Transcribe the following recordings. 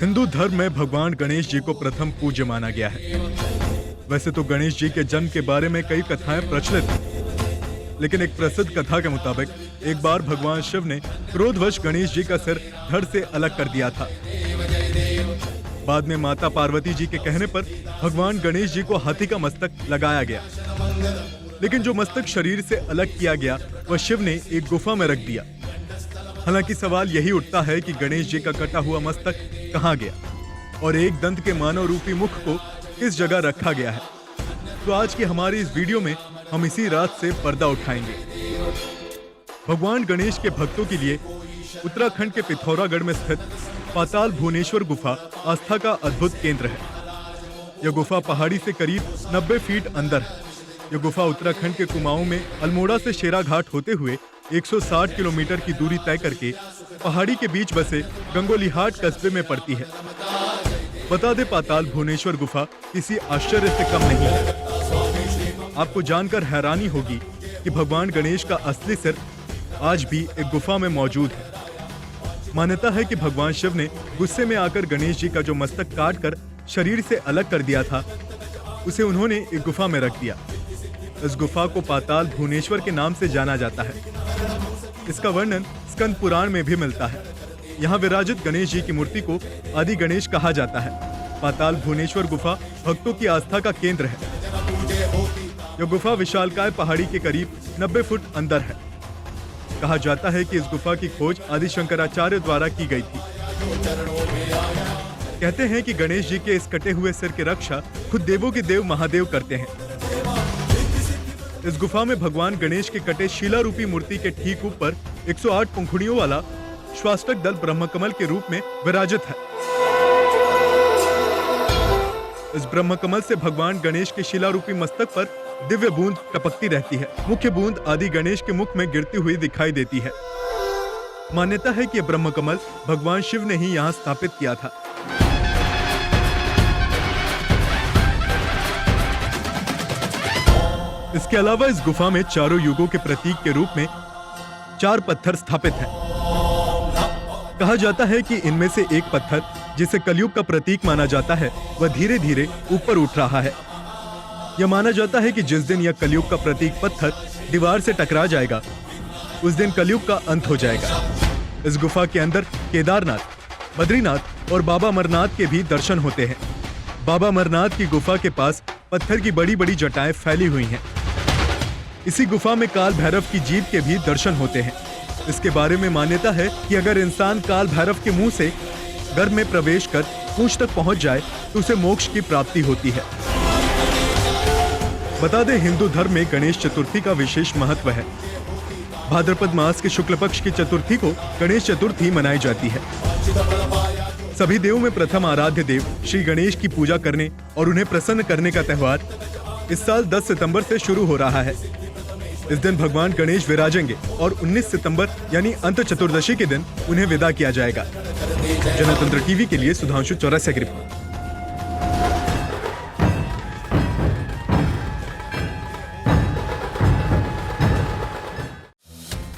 हिंदू धर्म में भगवान गणेश जी को प्रथम पूज्य माना गया है। वैसे तो गणेश जी के जन्म के बारे में कई कथाएं प्रचलित हैं, लेकिन एक प्रसिद्ध कथा के मुताबिक एक बार भगवान शिव ने क्रोधवश गणेश जी का सिर धड़ से अलग कर दिया था। बाद में माता पार्वती जी के कहने पर भगवान गणेश जी को हाथी का मस्तक लगाया गया, लेकिन जो मस्तक शरीर से अलग किया गया वह शिव ने एक गुफा में रख दिया। हालांकि सवाल यही उठता है कि गणेश जी का कटा हुआ मस्तक कहाँ गया और एक दंत के मानव रूपी मुख को किस जगह रखा गया है। तो आज की हमारी इस वीडियो में हम इसी रात से पर्दा उठाएंगे। भगवान गणेश के भक्तों के लिए उत्तराखंड के पिथौरागढ़ में स्थित पाताल भुवनेश्वर गुफा आस्था का अद्भुत केंद्र है। यह गुफा पहाड़ी से करीब 90 फीट अंदर है। यह गुफा उत्तराखंड के कुमाऊं में अल्मोड़ा से शेराघाट होते हुए 160 किलोमीटर की दूरी तय करके पहाड़ी के बीच बसे गंगोलीहाट कस्बे में पड़ती है। बता दे, पाताल भुवनेश्वर गुफा किसी आश्चर्य से कम नहीं है। आपको जानकर हैरानी होगी कि भगवान गणेश का असली सिर आज भी एक गुफा में मौजूद है। मान्यता है कि भगवान शिव ने गुस्से में आकर गणेश जी का जो मस्तक काट कर शरीर से अलग कर दिया था, उसे उन्होंने एक गुफा में रख दिया। इस गुफा को पाताल भुवनेश्वर के नाम से जाना जाता है। इसका वर्णन स्कंद पुराण में भी मिलता है। यहाँ विराजित गणेश जी की मूर्ति को आदि गणेश कहा जाता है। पाताल भुवनेश्वर गुफा भक्तों की आस्था का केंद्र है। यह गुफा विशालकाय पहाड़ी के करीब 90 फुट अंदर है। कहा जाता है कि इस गुफा की खोज आदि शंकराचार्य द्वारा की गई थी। कहते हैं कि गणेश जी के इस कटे हुए सिर की रक्षा खुद देवों के देव महादेव करते हैं। इस गुफा में भगवान गणेश के कटे शिला रूपी मूर्ति के ठीक ऊपर 108 पंखुड़ियों वाला स्वाष्टक दल ब्रह्मकमल के रूप में विराजित है। इस ब्रह्मकमल से भगवान गणेश के शिला रूपी मस्तक पर दिव्य बूंद टपकती रहती है। मुख्य बूंद आदि गणेश के मुख में गिरती हुई दिखाई देती है। मान्यता है कि यह ब्रह्मकमल भगवान शिव ने ही यहाँ स्थापित किया था। इसके अलावा इस गुफा में चारों युगों के प्रतीक के रूप में 4 पत्थर स्थापित हैं। कहा जाता है कि इनमें से एक पत्थर, जिसे कलयुग का प्रतीक माना जाता है, वह धीरे धीरे ऊपर उठ रहा है। यह माना जाता है कि जिस दिन यह कलयुग का प्रतीक पत्थर दीवार से टकरा जाएगा, उस दिन कलयुग का अंत हो जाएगा। इस गुफा के अंदर केदारनाथ, बद्रीनाथ और बाबा अमरनाथ के भी दर्शन होते हैं। बाबा अमरनाथ की गुफा के पास पत्थर की बड़ी बड़ी जटाएं फैली हुई हैं। इसी गुफा में काल भैरव की जीभ के भी दर्शन होते हैं। इसके बारे में मान्यता है कि अगर इंसान काल भैरव के मुंह से गर्भ में प्रवेश कर पूंछ तक पहुंच जाए तो उसे मोक्ष की प्राप्ति होती है। बता दें, हिंदू धर्म में गणेश चतुर्थी का विशेष महत्व है। भाद्रपद मास के शुक्ल पक्ष की चतुर्थी को गणेश चतुर्थी मनाई जाती है। सभी देवों में प्रथम आराध्य देव श्री गणेश की पूजा करने और उन्हें प्रसन्न करने का त्यौहार इस साल 10 सितंबर से शुरू हो रहा है। इस दिन भगवान गणेश विराजेंगे और 19 सितंबर यानी अंत चतुर्दशी के दिन उन्हें विदा किया जाएगा। जनतंत्र टीवी के लिए सुधांशु चौरसिया की रिपोर्ट।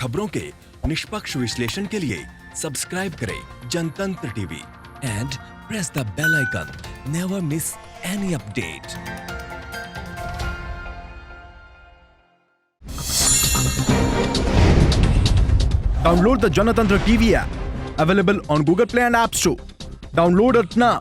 खबरों के निष्पक्ष विश्लेषण के लिए सब्सक्राइब करें Janatantra TV and press the bell icon. Never miss any update. Download the Janatantra TV app, available on Google Play and App Store. Download it now.